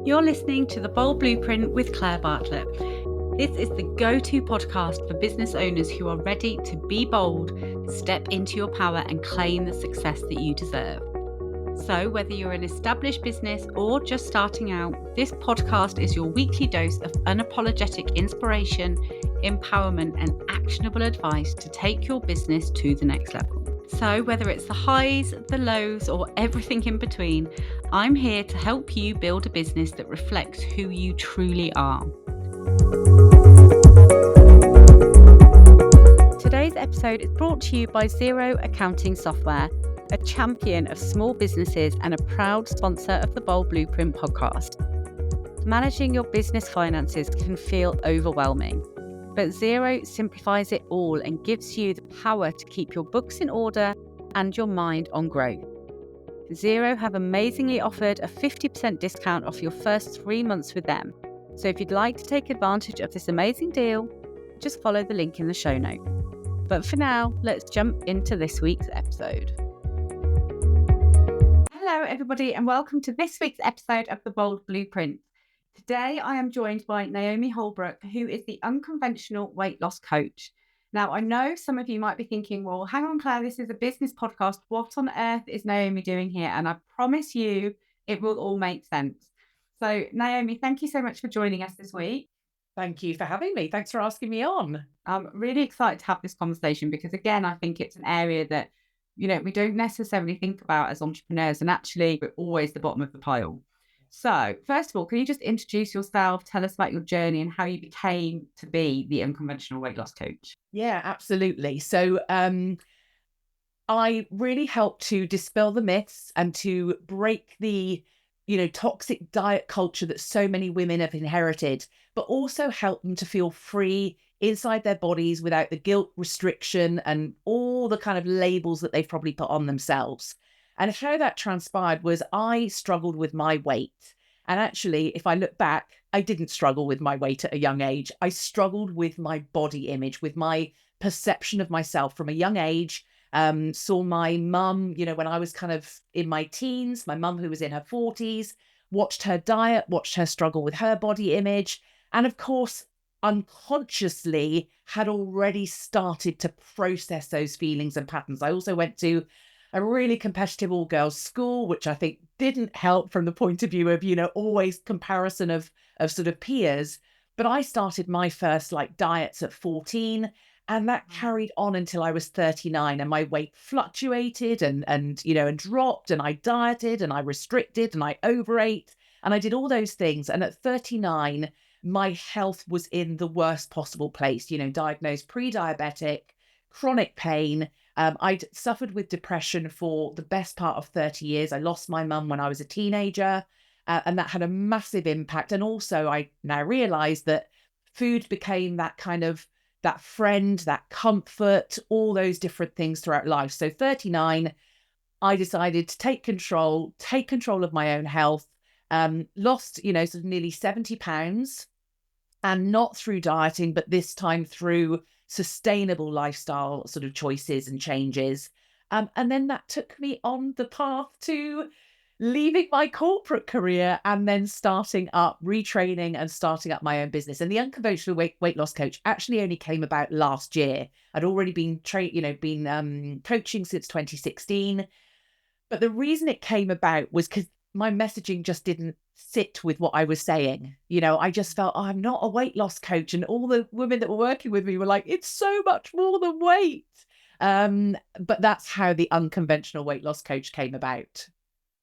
You're listening to The Bold Blueprint with Claire Bartlett. This is the go-to podcast for business owners who are ready to be bold, step into your power and claim the success that you deserve. So whether you're an established business or just starting out, this podcast is your weekly dose of unapologetic inspiration, empowerment and actionable advice to take your business to the next level. So whether it's the highs, the lows, or everything in between, I'm here to help you build a business that reflects who you truly are. Today's episode is brought to you by Xero Accounting Software, a champion of small businesses and a proud sponsor of the Bold Blueprint podcast. Managing your business finances can feel overwhelming, but Xero simplifies it all and gives you the power to keep your books in order and your mind on growth. Xero have amazingly offered a 50% discount off your first 3 months with them. So if you'd like to take advantage of this amazing deal, just follow the link in the show note. But for now, let's jump into this week's episode. Hello, everybody, and welcome to this week's episode of The Bold Blueprint. Today, I am joined by Naomi Holbrook, who is the unconventional weight loss coach. Now, I know some of you might be thinking, well, hang on, Claire, this is a business podcast. What on earth is Naomi doing here? And I promise you, it will all make sense. So, Naomi, thank you so much for joining us this week. Thank you for having me. Thanks for asking me on. I'm really excited to have this conversation because, again, I think it's an area that, we don't necessarily think about as entrepreneurs, and actually we're always the bottom of the pile. So, first of all, can you just introduce yourself, tell us about your journey and how you became to be the unconventional weight loss coach? Yeah, absolutely. So I really help to dispel the myths and to break the, toxic diet culture that so many women have inherited, but also help them to feel free inside their bodies without the guilt, restriction, and all the kind of labels that they've probably put on themselves. And how that transpired was I struggled with my weight. And actually, if I look back, I didn't struggle with my weight at a young age. I struggled with my body image, with my perception of myself from a young age. Saw my mum, when I was kind of in my teens, my mum who was in her 40s, watched her diet, watched her struggle with her body image. And of course, unconsciously had already started to process those feelings and patterns. I also went to a really competitive all-girls school, which I think didn't help from the point of view of, always comparison of sort of peers. But I started my first diets at 14, and that carried on until I was 39, and my weight fluctuated and dropped, and I dieted and I restricted and I overate and I did all those things. And at 39, my health was in the worst possible place, diagnosed pre-diabetic, chronic pain. I'd suffered with depression for the best part of 30 years. I lost my mum when I was a teenager, and that had a massive impact. And also I now realized that food became that friend, that comfort, all those different things throughout life. So 39, I decided to take control of my own health, lost, sort of nearly 70 pounds, and not through dieting, but this time through sustainable lifestyle sort of choices and changes. And then that took me on the path to leaving my corporate career and then starting up, retraining and starting up my own business. And the unconventional weight loss coach actually only came about last year. I'd already been coaching since 2016. But the reason it came about was because my messaging just didn't sit with what I was saying. I just felt, I'm not a weight loss coach. And all the women that were working with me were like, it's so much more than weight. But that's how the unconventional weight loss coach came about.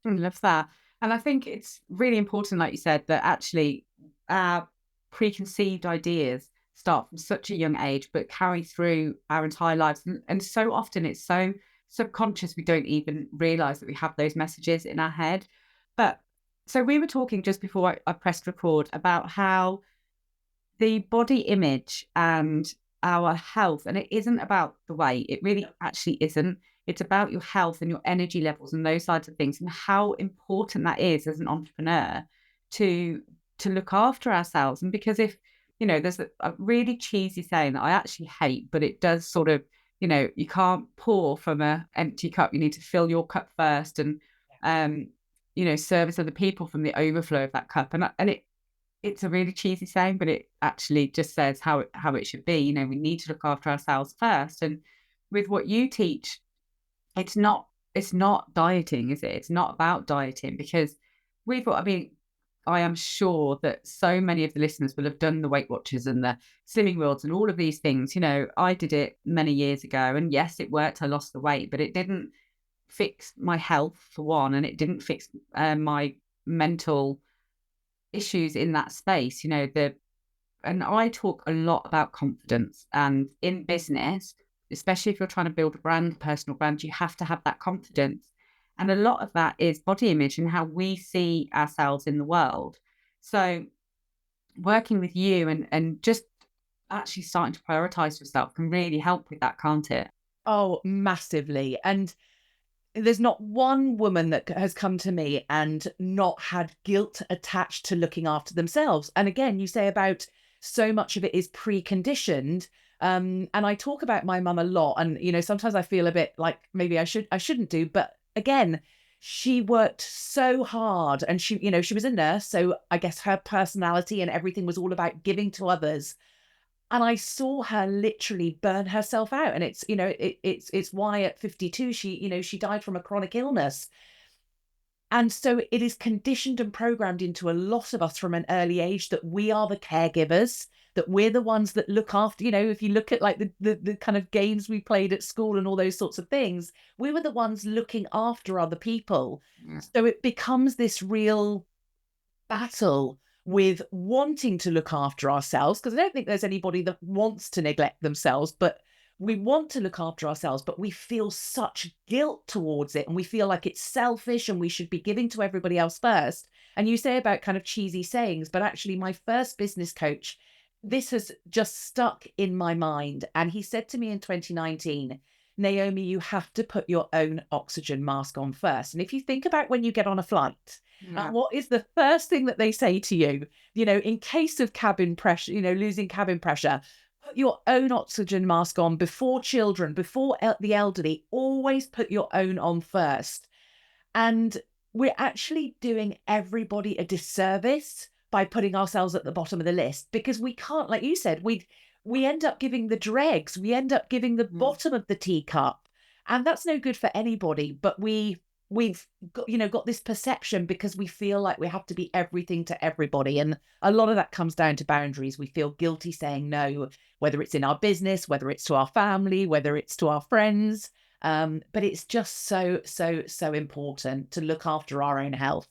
I love that. And I think it's really important, like you said, that actually our preconceived ideas start from such a young age, but carry through our entire lives. And so often it's so subconscious, we don't even realize that we have those messages in our head. But so we were talking just before I pressed record about how the body image and our health, and it isn't about the weight, it really actually isn't. It's about your health and your energy levels and those sides of things, and how important that is as an entrepreneur to look after ourselves. And because if, there's a really cheesy saying that I actually hate, but it does sort of, you can't pour from an empty cup. You need to fill your cup first. And service other people from the overflow of that cup. And it's a really cheesy saying, but it actually just says how it should be. We need to look after ourselves first. And with what you teach, it's not dieting, is it? It's not about dieting, because I am sure that so many of the listeners will have done the Weight Watchers and the Slimming Worlds and all of these things. I did it many years ago, and yes, it worked. I lost the weight, but it didn't fix my health, for one, and it didn't fix my mental issues in that space. And I talk a lot about confidence, and in business, especially if you're trying to build a brand, personal brand, you have to have that confidence. And a lot of that is body image and how we see ourselves in the world. So working with you and just actually starting to prioritize yourself can really help with that, can't it? Oh, massively. And there's not one woman that has come to me and not had guilt attached to looking after themselves. And again, you say about so much of it is preconditioned. And I talk about my mum a lot. And, sometimes I feel a bit like maybe I shouldn't do. But again, she worked so hard, and she was a nurse. So I guess her personality and everything was all about giving to others. And I saw her literally burn herself out. And it's why at 52, she died from a chronic illness. And so it is conditioned and programmed into a lot of us from an early age that we are the caregivers, that we're the ones that look after, if you look at like the kind of games we played at school and all those sorts of things, we were the ones looking after other people. Yeah. So it becomes this real battle with wanting to look after ourselves, because I don't think there's anybody that wants to neglect themselves, but we want to look after ourselves, but we feel such guilt towards it, and we feel like it's selfish and we should be giving to everybody else first. And you say about kind of cheesy sayings, but actually my first business coach, this has just stuck in my mind. And he said to me in 2019, Naomi, you have to put your own oxygen mask on first. And if you think about when you get on a flight, what is the first thing that they say to you? In case of cabin pressure, losing cabin pressure, put your own oxygen mask on before children, before the elderly. Always put your own on first. And we're actually doing everybody a disservice by putting ourselves at the bottom of the list, because we can't, like you said, we end up giving the dregs, we end up giving the bottom of the teacup, and that's no good for anybody. But we've got this perception because we feel like we have to be everything to everybody, and a lot of that comes down to boundaries. We feel guilty saying no, whether it's in our business, whether it's to our family, whether it's to our friends. But it's just so important to look after our own health.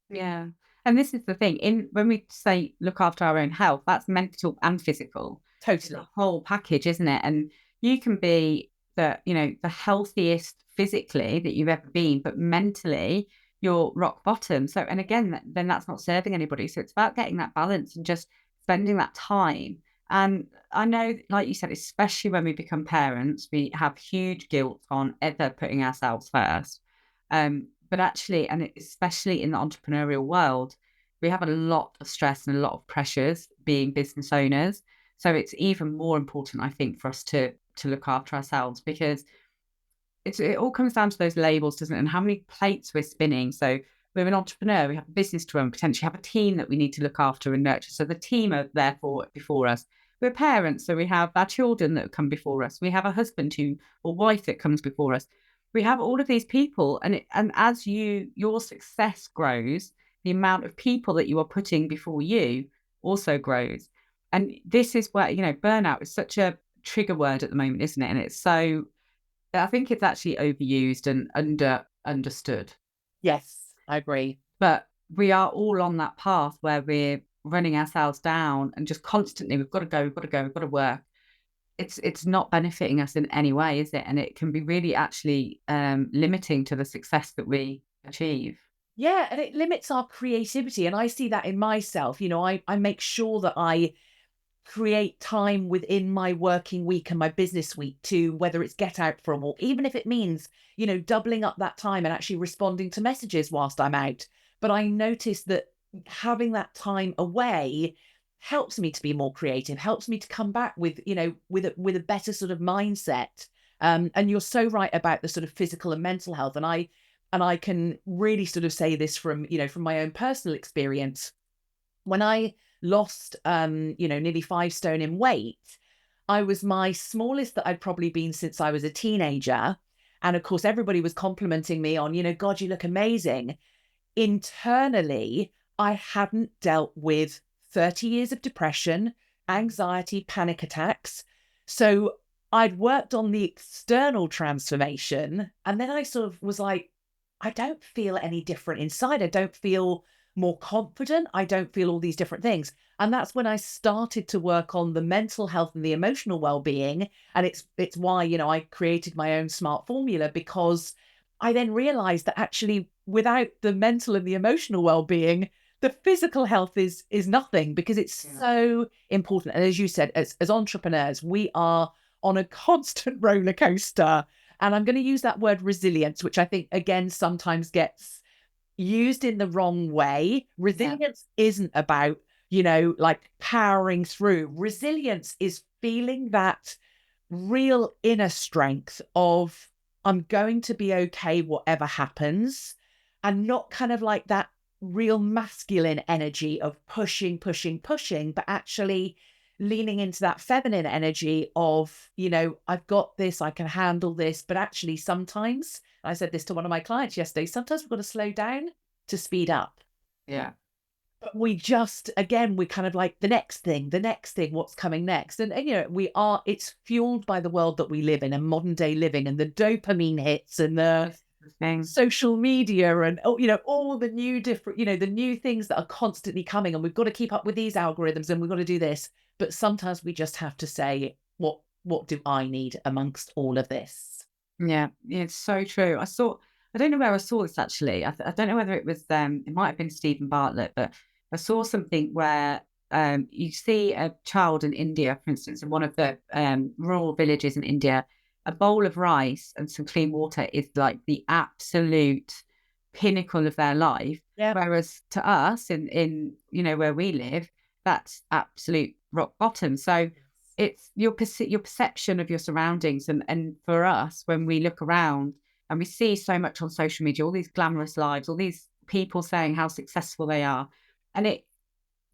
Yeah. And this is the thing, when we say look after our own health, that's mental and physical. It's Totally. a whole package, isn't it? And you can be the healthiest physically that you've ever been, but mentally you're rock bottom. So, and again, then that's not serving anybody. So it's about getting that balance and just spending that time. And I know, like you said, especially when we become parents, we have huge guilt on ever putting ourselves first. But actually, and especially in the entrepreneurial world, we have a lot of stress and a lot of pressures being business owners. So it's even more important, I think, for us to look after ourselves, because it all comes down to those labels, doesn't it? And how many plates we're spinning. So we're an entrepreneur, we have a business to run, potentially have a team that we need to look after and nurture. So the team are therefore before us. We're parents, so we have our children that come before us. We have a husband or wife that comes before us. We have all of these people, and as your success grows, the amount of people that you are putting before you also grows. And this is where, burnout is such a trigger word at the moment, isn't it? And I think it's actually overused and understood. Yes, I agree. But we are all on that path where we're running ourselves down and just constantly, we've got to go, we've got to go, we've got to work. It's not benefiting us in any way, is it? And it can be really actually limiting to the success that we achieve. Yeah, and it limits our creativity. And I see that in myself. I make sure that I create time within my working week and my business week to, whether it's get out for a walk, even if it means, doubling up that time and actually responding to messages whilst I'm out. But I notice that having that time away helps me to be more creative, helps me to come back with, with a better sort of mindset. And you're so right about the sort of physical and mental health. And I and I can really sort of say this from, from my own personal experience. When I lost, nearly 5 stone in weight, I was my smallest that I'd probably been since I was a teenager. And of course, everybody was complimenting me on, God, you look amazing. Internally, I hadn't dealt with 30 years of depression, anxiety, panic attacks. So I'd worked on the external transformation. And then I sort of was like, I don't feel any different inside. I don't feel more confident. I don't feel all these different things. And that's when I started to work on the mental health and the emotional well-being. And it's why, I created my own smart formula, because I then realized that actually without the mental and the emotional well-being, the physical health is nothing, because it's so important. And as you said, as entrepreneurs, we are on a constant roller coaster. And I'm going to use that word resilience, which I think, again, sometimes gets used in the wrong way. Resilience isn't about, like powering through. Resilience is feeling that real inner strength of, I'm going to be okay, whatever happens, and not kind of like that real masculine energy of pushing, but actually leaning into that feminine energy of, I've got this, I can handle this. But actually, sometimes, I said this to one of my clients yesterday, sometimes we've got to slow down to speed up. Yeah. But we just, again, we kind of like the next thing, what's coming next. And it's fueled by the world that we live in, and modern day living, and the dopamine hits, and the social media, and all the new different, the new things that are constantly coming, and we've got to keep up with these algorithms, and we've got to do this. But sometimes we just have to say, what do I need amongst all of this? Yeah, it's so true. I don't know where I saw this actually. I don't know whether it was it might have been Stephen Bartlett, but I saw something where you see a child in India, for instance, in one of the rural villages in India, a bowl of rice and some clean water is like the absolute pinnacle of their life. Yeah. Whereas to us in where we live, that's absolute rock bottom. So it's your perception of your surroundings, and for us, when we look around and we see so much on social media, all these glamorous lives, all these people saying how successful they are, and it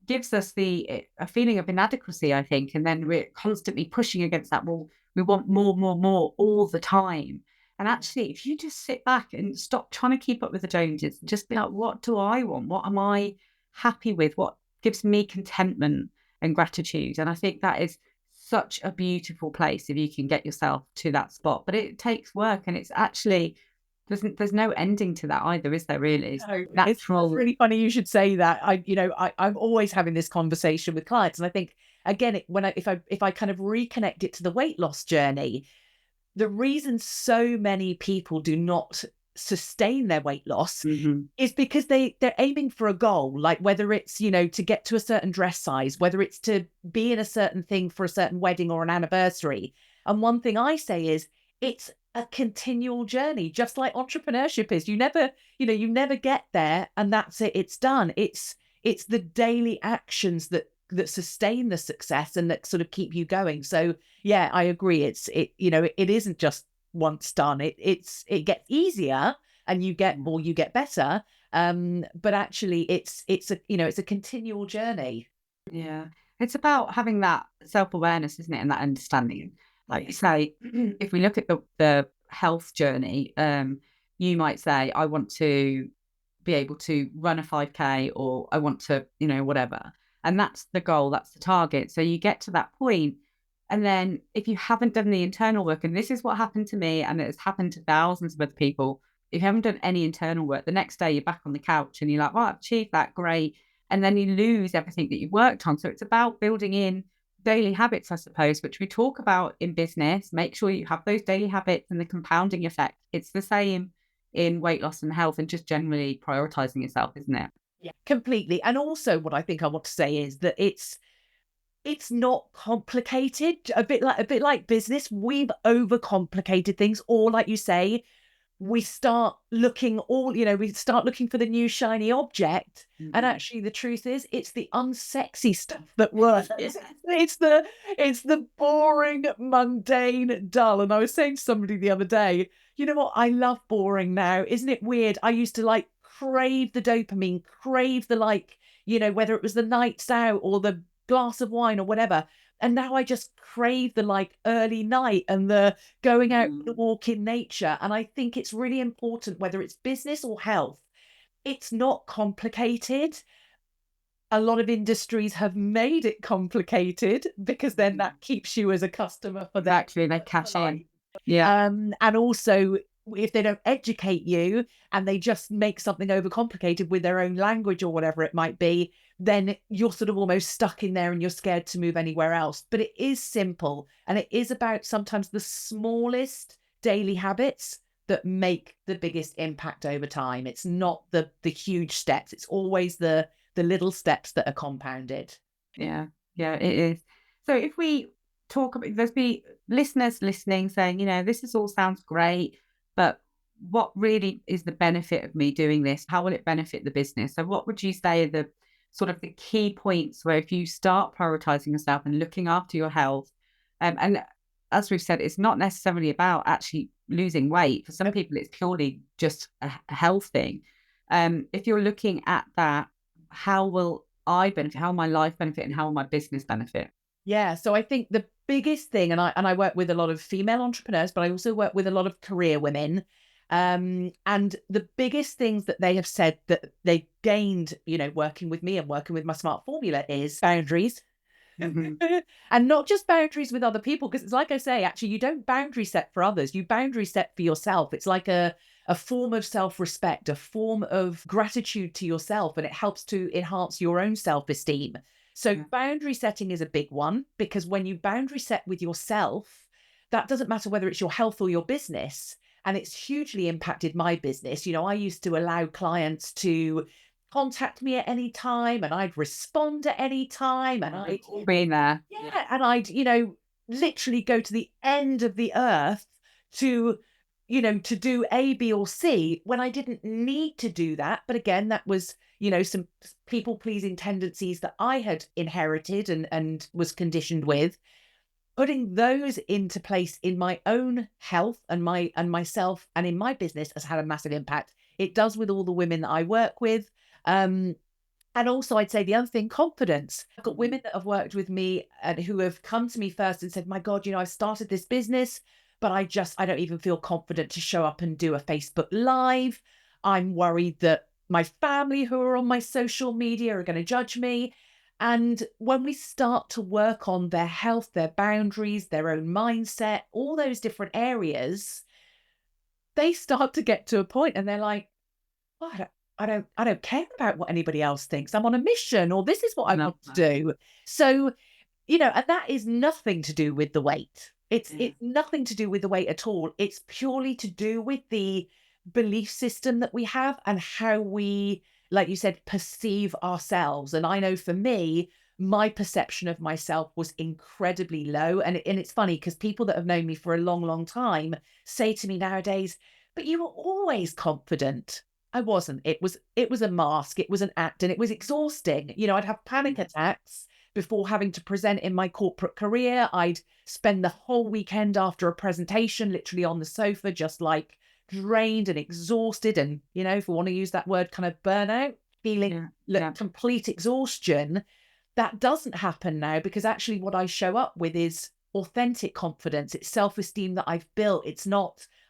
gives us a feeling of inadequacy, I think. And then we're constantly pushing against that. Well, we want more all the time. And actually, if you just sit back and stop trying to keep up with the Joneses, just be like, what do I want? What am I happy with? What gives me contentment and gratitude? And I think that is such a beautiful place if you can get yourself to that spot. But it takes work, and it's actually there's no ending to that either, is there? Really, no, natural. It's really funny you should say that. I'm always having this conversation with clients, and I think, again, if I kind of reconnect it to the weight loss journey, the reason so many people do not sustain their weight loss is because they're aiming for a goal, like whether it's to get to a certain dress size, whether it's to be in a certain thing for a certain wedding or an anniversary. And one thing I say is, it's a continual journey, just like entrepreneurship is. You never get there and that's it, it's done. It's the daily actions that sustain the success and that sort of keep you going. So yeah, I agree. It isn't just once done. It gets easier, and you get more, you get better. But actually it's a continual journey. Yeah. It's about having that self-awareness, isn't it? And that understanding. Like you say, if we look at the health journey, you might say, I want to be able to run a 5K, or I want to, whatever. And that's the goal, that's the target. So you get to that point, and then if you haven't done the internal work, and this is what happened to me, and it's happened to thousands of other people, if you haven't done any internal work, the next day you're back on the couch and you're like, well, I've achieved that, great. And then you lose everything that you've worked on. So it's about building in daily habits, I suppose, which we talk about in business. Make sure you have those daily habits and the compounding effect. It's the same in weight loss and health, and just generally prioritizing yourself, isn't it? Yeah, completely. And also what I think I want to say is that it's not complicated. A bit like business, we've overcomplicated things, or like you say, we start looking for the new shiny object. And actually the truth is, it's the unsexy stuff that works. It's the boring, mundane, dull. And I was saying to somebody the other day, You know what? I love boring now. Isn't it weird? I used to like crave the dopamine, crave the like, whether it was the nights out or the glass of wine or whatever. And now I just crave the like early night and the going out for the walk in nature. And I think it's really important, whether it's business or health, it's not complicated. A lot of industries have made it complicated because then that keeps you as a customer for that. Exactly, they cash in. Yeah. And also, if they don't educate you and they just make something overcomplicated with their own language or whatever it might be, then you're sort of almost stuck in there and you're scared to move anywhere else. But it is simple, and it is about sometimes the smallest daily habits that make the biggest impact over time. It's not the huge steps. It's always the little steps that are compounded. Yeah, yeah, it is. So if we talk about, there's be listeners listening saying, this is all sounds great, but what really is the benefit of me doing this? How will it benefit the business? So what would you say are the sort of the key points where if you start prioritizing yourself and looking after your health, and as we've said, it's not necessarily about actually losing weight. For some people, it's purely just a health thing. If you're looking at that, how will I benefit? How will my life benefit? And how will my business benefit? Yeah. So I think the biggest thing, and I work with a lot of female entrepreneurs, but I also work with a lot of career women. And the biggest things that they have said that they gained, working with me and working with my smart formula is boundaries. Mm-hmm. And not just boundaries with other people, because it's like I say, actually, you don't boundary set for others, you boundary set for yourself. It's like a form of self-respect, a form of gratitude to yourself, and it helps to enhance your own self-esteem. So boundary setting is a big one, because when you boundary set with yourself, that doesn't matter whether it's your health or your business. And it's hugely impacted my business. I used to allow clients to contact me at any time, and I'd respond at any time, and I'd All being there. yeah, and I'd literally go to the end of the earth to to do A, B, or C when I didn't need to do that. But again, that was some people pleasing tendencies that I had inherited and was conditioned with. Putting those into place in my own health and myself and in my business has had a massive impact. It does with all the women that I work with. And also, I'd say the other thing, confidence. I've got women that have worked with me and who have come to me first and said, my God, I've started this business, but I don't even feel confident to show up and do a Facebook Live. I'm worried that my family who are on my social media are going to judge me. And when we start to work on their health, their boundaries, their own mindset, all those different areas, they start to get to a point and they're like, well, I don't care about what anybody else thinks. I'm on a mission, or this is what I want to do. So, and that is nothing to do with the weight. It's nothing to do with the weight at all. It's purely to do with the belief system that we have and how we, like you said, perceive ourselves. And I know for me, my perception of myself was incredibly low. And it's funny because people that have known me for a long, long time say to me nowadays, but you were always confident. I wasn't. It was a mask. It was an act, and it was exhausting. I'd have panic attacks before having to present in my corporate career. I'd spend the whole weekend after a presentation literally on the sofa, just like drained and exhausted. And, if we want to use that word, kind of burnout, feeling complete exhaustion. That doesn't happen now, because actually what I show up with is authentic confidence. It's self-esteem that I've built.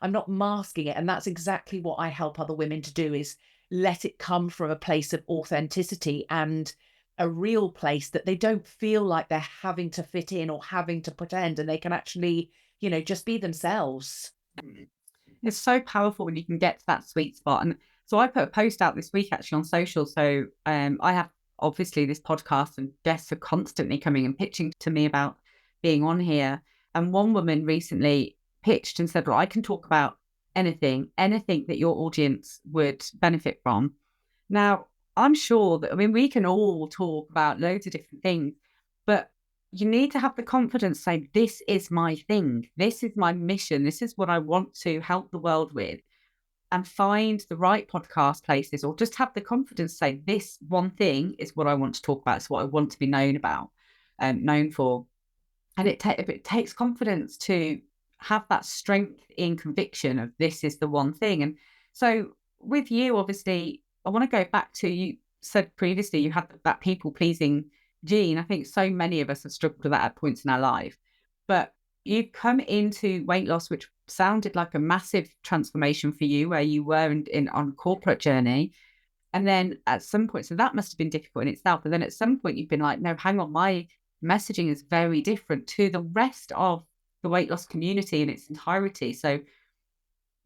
I'm not masking it. And that's exactly what I help other women to do, is let it come from a place of authenticity and a real place that they don't feel like they're having to fit in or having to pretend, and they can actually, just be themselves. It's so powerful when you can get to that sweet spot. And so I put a post out this week actually on social. So I have obviously this podcast, and guests are constantly coming and pitching to me about being on here. And one woman recently pitched and said, well, I can talk about anything that your audience would benefit from. Now, I'm sure that, we can all talk about loads of different things, but you need to have the confidence to say, this is my thing. This is my mission. This is what I want to help the world with, and find the right podcast places, or just have the confidence to say, this one thing is what I want to talk about. It's what I want to be known about, known for. And it takes confidence to have that strength in conviction of this is the one thing. And so with you, obviously, I want to go back to, you said previously you had that people pleasing gene. I think so many of us have struggled with that at points in our life. But you've come into weight loss, which sounded like a massive transformation for you, where you were on a corporate journey. And then at some point, so that must have been difficult in itself. And then at some point, you've been like, no, hang on, my messaging is very different to the rest of the weight loss community in its entirety. So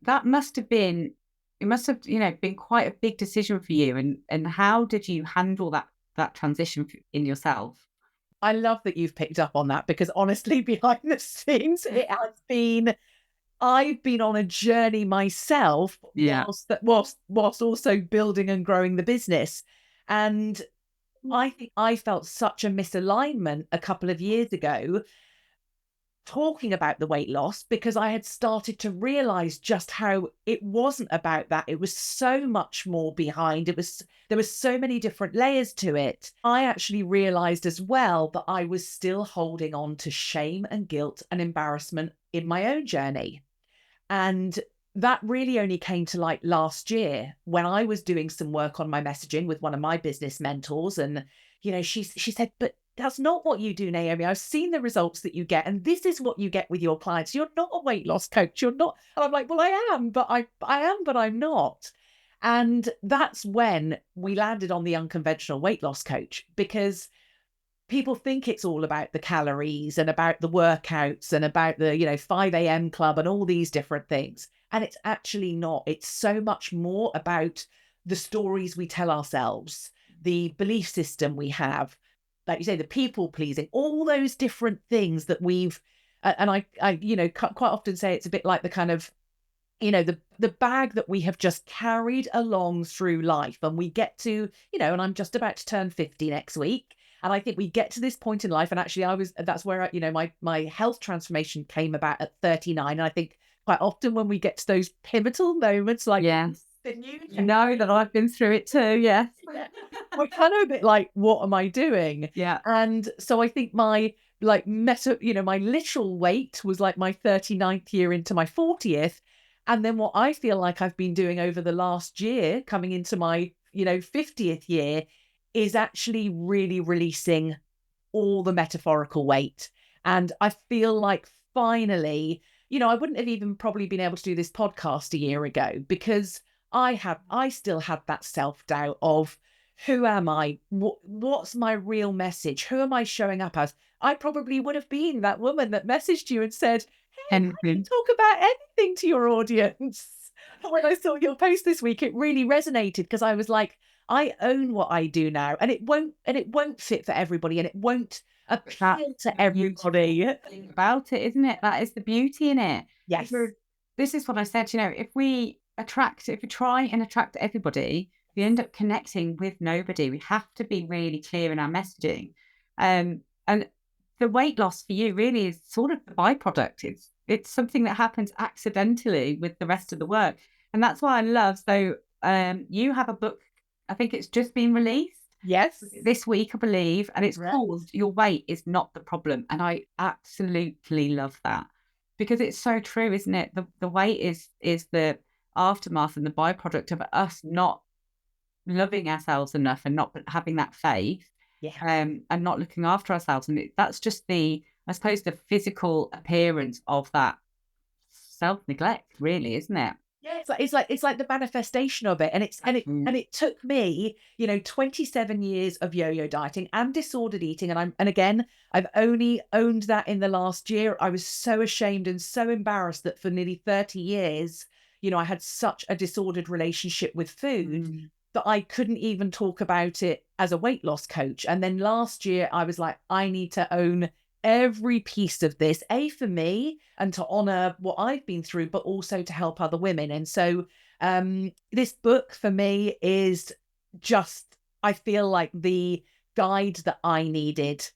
that must have been, it must have, been quite a big decision for you. And how did you handle that transition in yourself? I love that you've picked up on that, because honestly, behind the scenes, I've been on a journey myself, Yeah. whilst also building and growing the business. And I think I felt such a misalignment a couple of years ago talking about the weight loss, because I had started to realize just how it wasn't about that. It was so much more behind. There was so many different layers to it. I actually realized as well that I was still holding on to shame and guilt and embarrassment in my own journey. And that really only came to light last year when I was doing some work on my messaging with one of my business mentors. And, she said, but that's not what you do, Naomi. I've seen the results that you get, and this is what you get with your clients. You're not a weight loss coach. You're not. And I'm like, well, I am, but I am, but I'm not. And that's when we landed on the unconventional weight loss coach, because people think it's all about the calories and about the workouts and about the 5 a.m. club and all these different things. And it's actually not. It's so much more about the stories we tell ourselves, the belief system we have, like you say, the people pleasing, all those different things that we've, and I quite often say it's a bit like the kind of, the bag that we have just carried along through life. And we get to, and I'm just about to turn 50 next week. And I think we get to this point in life, and actually that's where, my health transformation came about at 39. And I think quite often when we get to those pivotal moments, like, Yes. the new, You know that I've been through it too. Yes. we're kind of a bit like, what am I doing? Yeah. And so I think my my literal weight was like my 39th year into my 40th. And then what I feel like I've been doing over the last year, coming into my, 50th year, is actually really releasing all the metaphorical weight. And I feel like finally, I wouldn't have even probably been able to do this podcast a year ago, because I still had that self-doubt of, who am I? What's my real message? Who am I showing up as? I probably would have been that woman that messaged you and said, hey, I can talk about anything to your audience. When I saw your post this week, it really resonated, because I was like, I own what I do now, and it won't fit for everybody, and it won't appeal to everybody. Thing about it, isn't it? That is the beauty in it. Yes. This is what I said, if we try and attract everybody, we end up connecting with nobody. We have to be really clear in our messaging. And the weight loss for you really is sort of the byproduct. It's something that happens accidentally with the rest of the work. And that's why I love, so you have a book, I think it's just been released. Yes. This week, I believe, and it's called Your Weight Is Not the Problem. And I absolutely love that, because it's so true, isn't it? The weight is the aftermath and the byproduct of us not loving ourselves enough and not having that faith, and not looking after ourselves. And that's just I suppose, the physical appearance of that self-neglect, really, isn't it? Yeah, it's like the manifestation of it. And it took me, 27 years of yo-yo dieting and disordered eating. And I've only owned that in the last year. I was so ashamed and so embarrassed that for nearly 30 years, I had such a disordered relationship with food that I couldn't even talk about it as a weight loss coach. And then last year I was like, I need to own every piece of this, for me, and to honor what I've been through, but also to help other women. And so this book for me is just, I feel like, the guide that I needed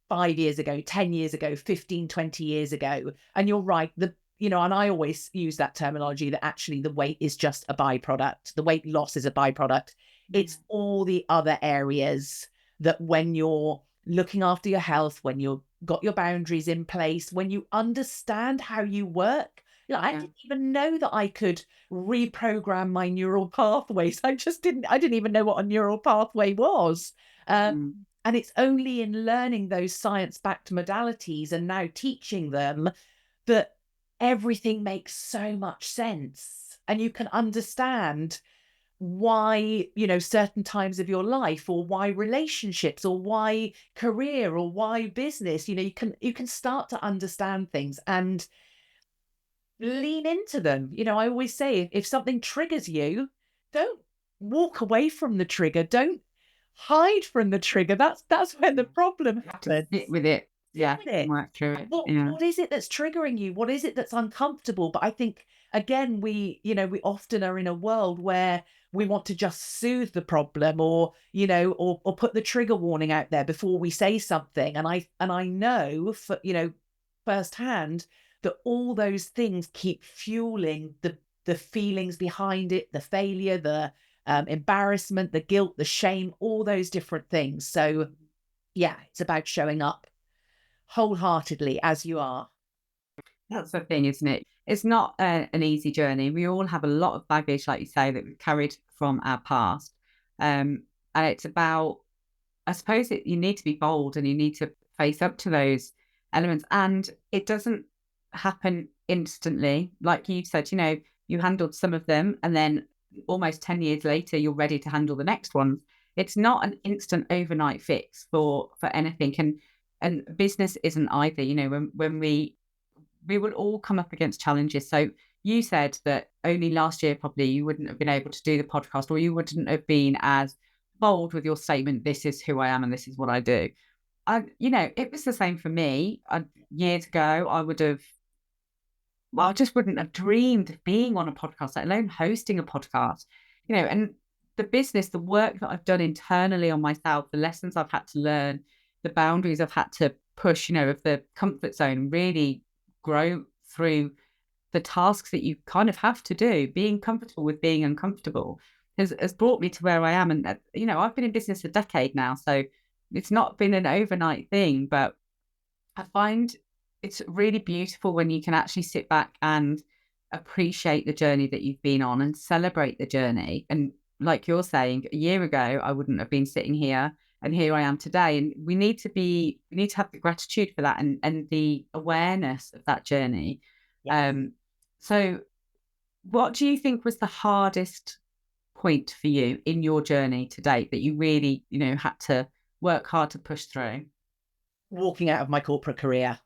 5 years ago, 10 years ago, 15, 20 years ago. And you're right, and I always use that terminology that actually the weight is just a byproduct. The weight loss is a byproduct. It's all the other areas that, when you're looking after your health, when you've got your boundaries in place, when you understand how you work. I didn't even know that I could reprogram my neural pathways. I didn't even know what a neural pathway was. And it's only in learning those science-backed modalities and now teaching them that everything makes so much sense. And you can understand why, certain times of your life, or why relationships, or why career, or why business, you can start to understand things and lean into them. I always say, if something triggers you, don't walk away from the trigger. Don't hide from the trigger. That's when the problem happens. Sit with it. Yeah. Work through it. What is it that's triggering you? What is it that's uncomfortable? But I think, again, we often are in a world where we want to just soothe the problem, or put the trigger warning out there before we say something. And I know for, firsthand, that all those things keep fueling the feelings behind it, the failure, the embarrassment, the guilt, the shame, all those different things. So yeah, it's about showing up wholeheartedly as you are. That's the thing, isn't it? It's not an easy journey. We all have a lot of baggage, like you say, that we've carried from our past. And it's about, I suppose, you need to be bold, and you need to face up to those elements. And it doesn't happen instantly. Like you said, you handled some of them, and then almost 10 years later, you're ready to handle the next ones. It's not an instant overnight fix for anything. And business isn't either. When we will all come up against challenges. So you said that only last year, probably, you wouldn't have been able to do the podcast, or you wouldn't have been as bold with your statement, this is who I am and this is what I do. It was the same for me. Years ago, I just wouldn't have dreamed of being on a podcast, let alone hosting a podcast, and the business, the work that I've done internally on myself, the lessons I've had to learn, the boundaries I've had to push, of the comfort zone, really grow through the tasks that you kind of have to do. Being comfortable with being uncomfortable has brought me to where I am. And, I've been in business a decade now, so it's not been an overnight thing, but I find it's really beautiful when you can actually sit back and appreciate the journey that you've been on and celebrate the journey. And like you're saying, a year ago, I wouldn't have been sitting here, and here I am today. And we need to have the gratitude for that, and the awareness of that journey. Yeah. So what do you think was the hardest point for you in your journey to date that you really, had to work hard to push through? Walking out of my corporate career.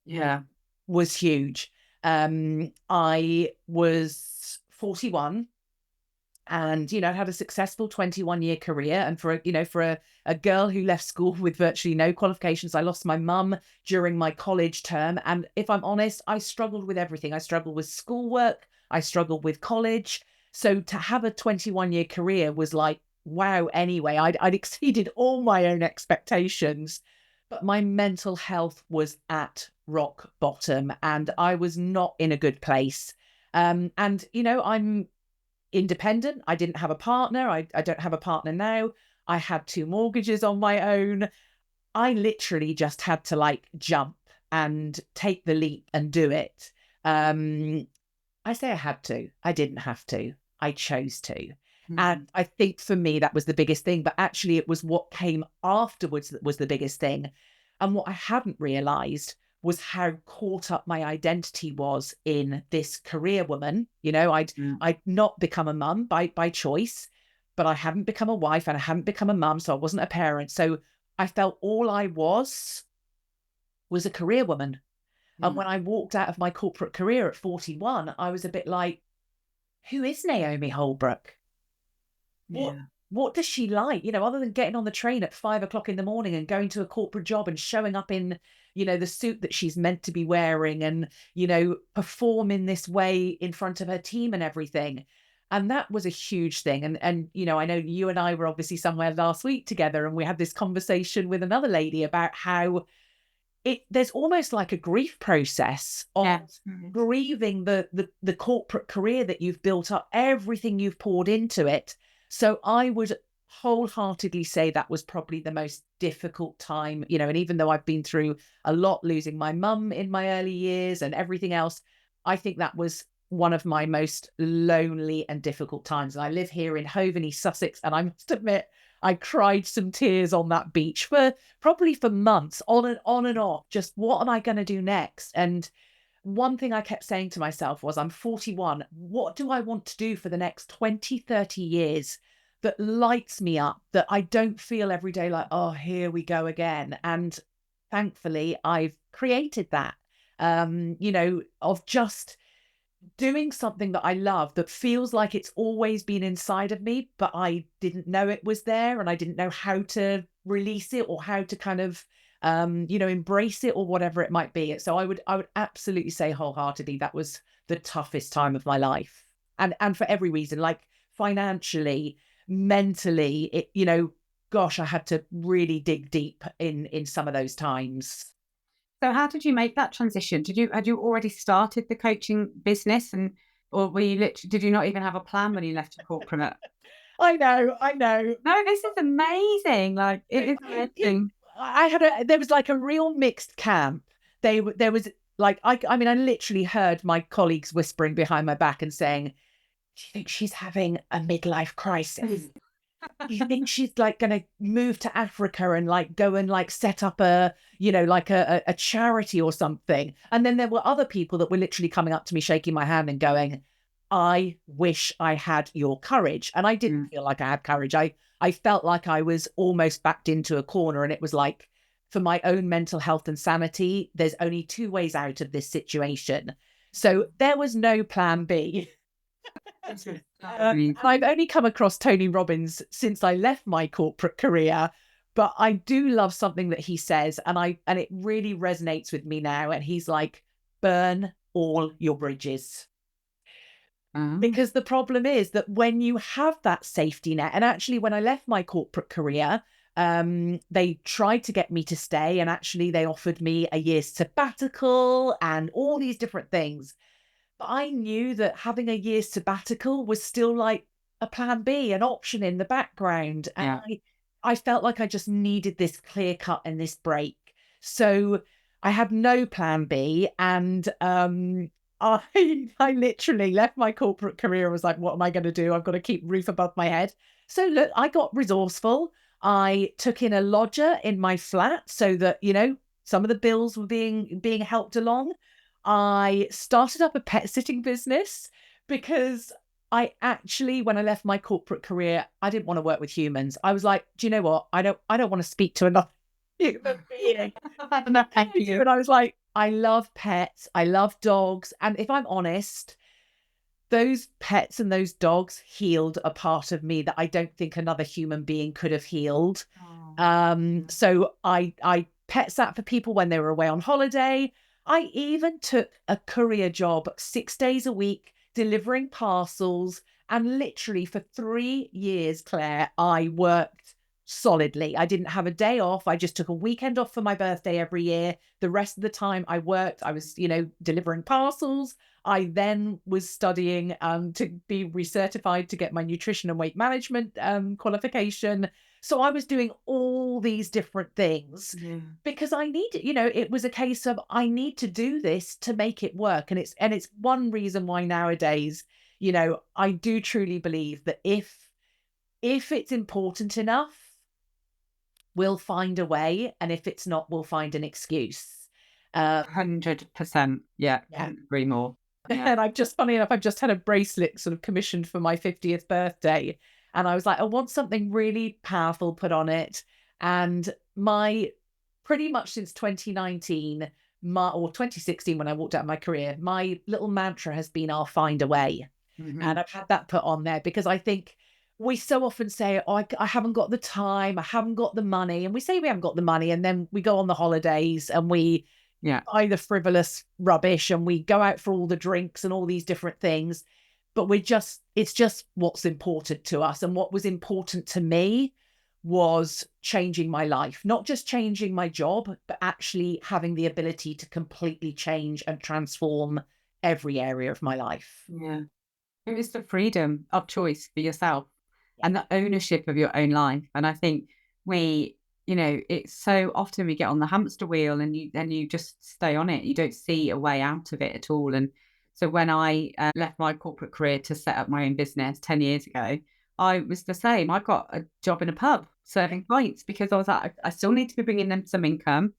Yeah. Was huge. I was 41 and, had a successful 21-year career. And for a girl who left school with virtually no qualifications, I lost my mum during my college term. And if I'm honest, I struggled with everything. I struggled with schoolwork. I struggled with college. So to have a 21-year career was like, wow. Anyway, I'd exceeded all my own expectations, but my mental health was at rock bottom and I was not in a good place. And, I'm independent. I didn't have a partner. I don't have a partner now. I had 2 mortgages on my own. I literally just had to jump and take the leap and do it. I say I had to. I didn't have to. I chose to. Mm-hmm. And I think for me, that was the biggest thing. But actually, it was what came afterwards that was the biggest thing. And what I hadn't realised was how caught up my identity was in this career woman. I'd not become a mum by choice, but I hadn't become a wife and I hadn't become a mum, so I wasn't a parent. So I felt all I was a career woman. And when I walked out of my corporate career at 41, I was a bit like, who is Naomi Holbrook? What does she like? Other than getting on the train at 5 o'clock in the morning and going to a corporate job and showing up in, the suit that she's meant to be wearing and, perform in this way in front of her team and everything. And that was a huge thing. And I know you and I were obviously somewhere last week together and we had this conversation with another lady about how there's almost like a grief process of grieving the corporate career that you've built up, everything you've poured into it. So I would wholeheartedly say that was probably the most difficult time, and even though I've been through a lot, losing my mum in my early years and everything else, I think that was one of my most lonely and difficult times. And I live here in Hove in East Sussex, and I must admit, I cried some tears on that beach for probably for months, on and off. Just what am I going to do next? And one thing I kept saying to myself was, I'm 41. What do I want to do for the next 20, 30 years that lights me up, that I don't feel every day like, oh, here we go again? And thankfully, I've created that, of just doing something that I love, that feels like it's always been inside of me, but I didn't know it was there, and I didn't know how to release it or how to kind of embrace it or whatever it might be. So I would absolutely say wholeheartedly that was the toughest time of my life. And for every reason, like financially, mentally, gosh, I had to really dig deep in some of those times. So how did you make that transition? Had you already started the coaching business, or were you literally, did you not even have a plan when you left your corporate? I know. No, this is amazing. Like, it is amazing. There was like a real mixed camp. There was like, I mean, I literally heard my colleagues whispering behind my back and saying, do you think she's having a midlife crisis? Do you think she's like going to move to Africa and like go and like set up like a charity or something? And then there were other people that were literally coming up to me, shaking my hand and going, I wish I had your courage. And I didn't feel like I had courage. I felt like I was almost backed into a corner. And it was like, for my own mental health and sanity, there's only two ways out of this situation. So there was no plan B. And I've only come across Tony Robbins since I left my corporate career, but I do love something that he says, and it really resonates with me now. And he's like, burn all your bridges. Because the problem is that when you have that safety net, and actually when I left my corporate career, they tried to get me to stay, and actually they offered me a year's sabbatical and all these different things. But I knew that having a year's sabbatical was still like a plan B, an option in the background. And I felt like I just needed this clear cut and this break. So I had no plan B. And I literally left my corporate career and was like, what am I going to do? I've got to keep roof above my head. So look, I got resourceful. I took in a lodger in my flat so that, some of the bills were being helped along. I started up a pet sitting business because I actually, when I left my corporate career, I didn't want to work with humans. I was like, do you know what? I don't want to speak to another human being. And I was like, I love pets. I love dogs. And if I'm honest, those pets and those dogs healed a part of me that I don't think another human being could have healed. So I pet sat for people when they were away on holiday. I even took a courier job 6 days a week, delivering parcels. And literally for 3 years, Claire, I worked solidly. I didn't have a day off. I just took a weekend off for my birthday every year. The rest of the time I worked. I was, delivering parcels. I then was studying to be recertified to get my nutrition and weight management qualification. So I was doing all these different things because I needed, it was a case of I need to do this to make it work. And it's one reason why nowadays, I do truly believe that if it's important enough, we'll find a way. And if it's not, we'll find an excuse. 100%. Yeah. Can't agree more. Yeah. And funny enough, I've just had a bracelet sort of commissioned for my 50th birthday. And I was like, I want something really powerful put on it. And pretty much since 2019, or 2016, when I walked out of my career, my little mantra has been, I'll find a way. And I've had that put on there because I think we so often say, oh, I haven't got the time, I haven't got the money. And we say we haven't got the money, and then we go on the holidays and we buy the frivolous rubbish and we go out for all the drinks and all these different things. But it's just what's important to us. And what was important to me was changing my life, not just changing my job, but actually having the ability to completely change and transform every area of my life. Yeah. It was the freedom of choice for yourself. and the ownership of your own life. And I think it's so often we get on the hamster wheel and you just stay on it. You don't see a way out of it at all. And so when I left my corporate career to set up my own business 10 years ago, I was the same. I got a job in a pub serving pints because I was like, I still need to be bringing them some income.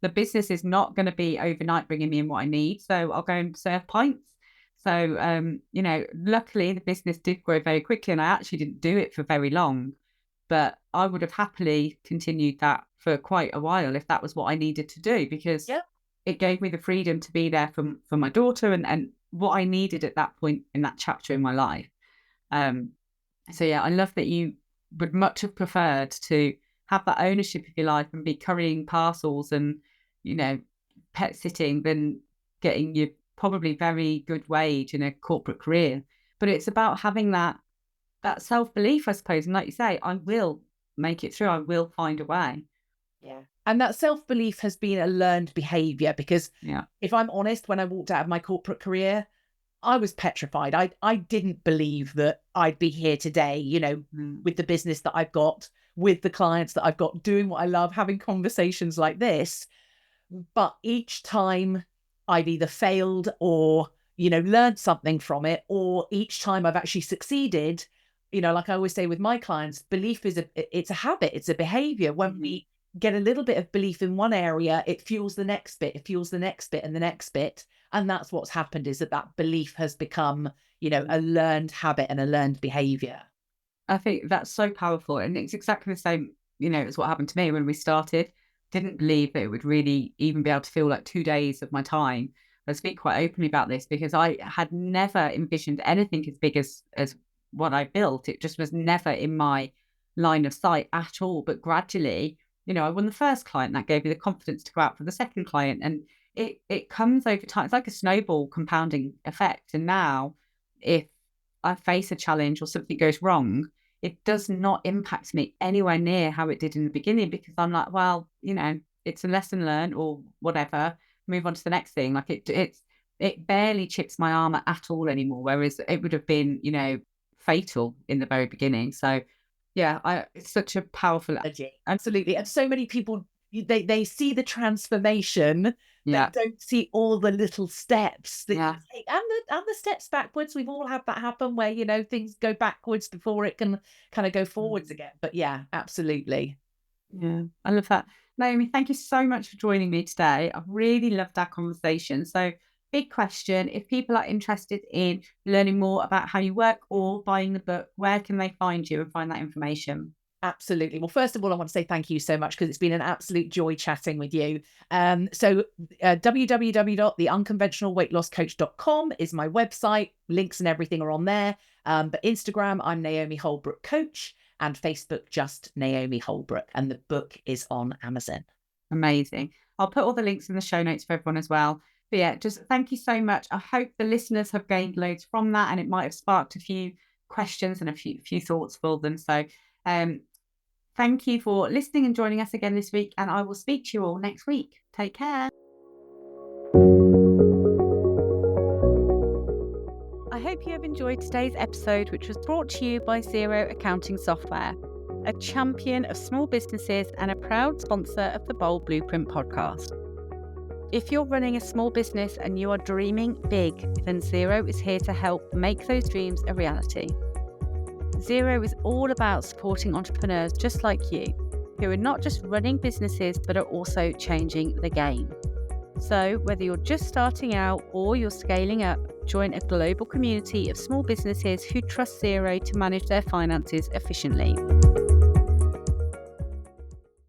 The business is not going to be overnight bringing me in what I need. So I'll go and serve pints. So, luckily the business did grow very quickly and I actually didn't do it for very long, but I would have happily continued that for quite a while if that was what I needed to do, because it gave me the freedom to be there for my daughter and what I needed at that point in that chapter in my life. So I love that you would much have preferred to have that ownership of your life and be currying parcels and, pet sitting than getting your probably very good wage in a corporate career. But it's about having that self-belief, I suppose. And like you say, I will make it through. I will find a way. Yeah. And that self-belief has been a learned behavior because if I'm honest, when I walked out of my corporate career, I was petrified. I didn't believe that I'd be here today, with the business that I've got, with the clients that I've got, doing what I love, having conversations like this. But each time I've either failed or, learned something from it, or each time I've actually succeeded, like I always say with my clients, belief it's a habit, it's a behavior. When we get a little bit of belief in one area, it fuels the next bit, it fuels the next bit and the next bit. And that's what's happened, is that belief has become, a learned habit and a learned behavior. I think that's so powerful. And it's exactly the same, as what happened to me when we started. Didn't believe that it would really even be able to feel like 2 days of my time. I speak quite openly about this because I had never envisioned anything as big as what I built. It just was never in my line of sight at all. But gradually, I won the first client. That gave me the confidence to go out for the second client. And it comes over time. It's like a snowball compounding effect. And now if I face a challenge or something goes wrong, it does not impact me anywhere near how it did in the beginning, because I'm like, well, it's a lesson learned or whatever, move on to the next thing. Like it barely chips my armor at all anymore, whereas it would have been, fatal in the very beginning. So it's such a powerful energy. Absolutely. And so many people, they see the transformation, they don't see all the little steps that you take, and the steps backwards. We've all had that happen where, things go backwards before it can kind of go forwards again. But absolutely. Yeah, I love that. Naomi, thank you so much for joining me today. I've really loved our conversation. So big question, if people are interested in learning more about how you work or buying the book, where can they find you and find that information? Absolutely. Well, first of all, I want to say thank you so much, because it's been an absolute joy chatting with you. So www.theunconventionalweightlosscoach.com is my website. Links and everything are on there. But Instagram, I'm Naomi Holbrook Coach, and Facebook, just Naomi Holbrook. And the book is on Amazon. Amazing. I'll put all the links in the show notes for everyone as well. But just thank you so much. I hope the listeners have gained loads from that, and it might have sparked a few questions and a few thoughts for them. So thank you for listening and joining us again this week, and I will speak to you all next week. Take care. I hope you have enjoyed today's episode, which was brought to you by Xero Accounting Software, a champion of small businesses and a proud sponsor of the Bold Blueprint podcast. If you're running a small business and you are dreaming big, then Xero is here to help make those dreams a reality. Xero is all about supporting entrepreneurs just like you, who are not just running businesses, but are also changing the game. So whether you're just starting out or you're scaling up, join a global community of small businesses who trust Xero to manage their finances efficiently.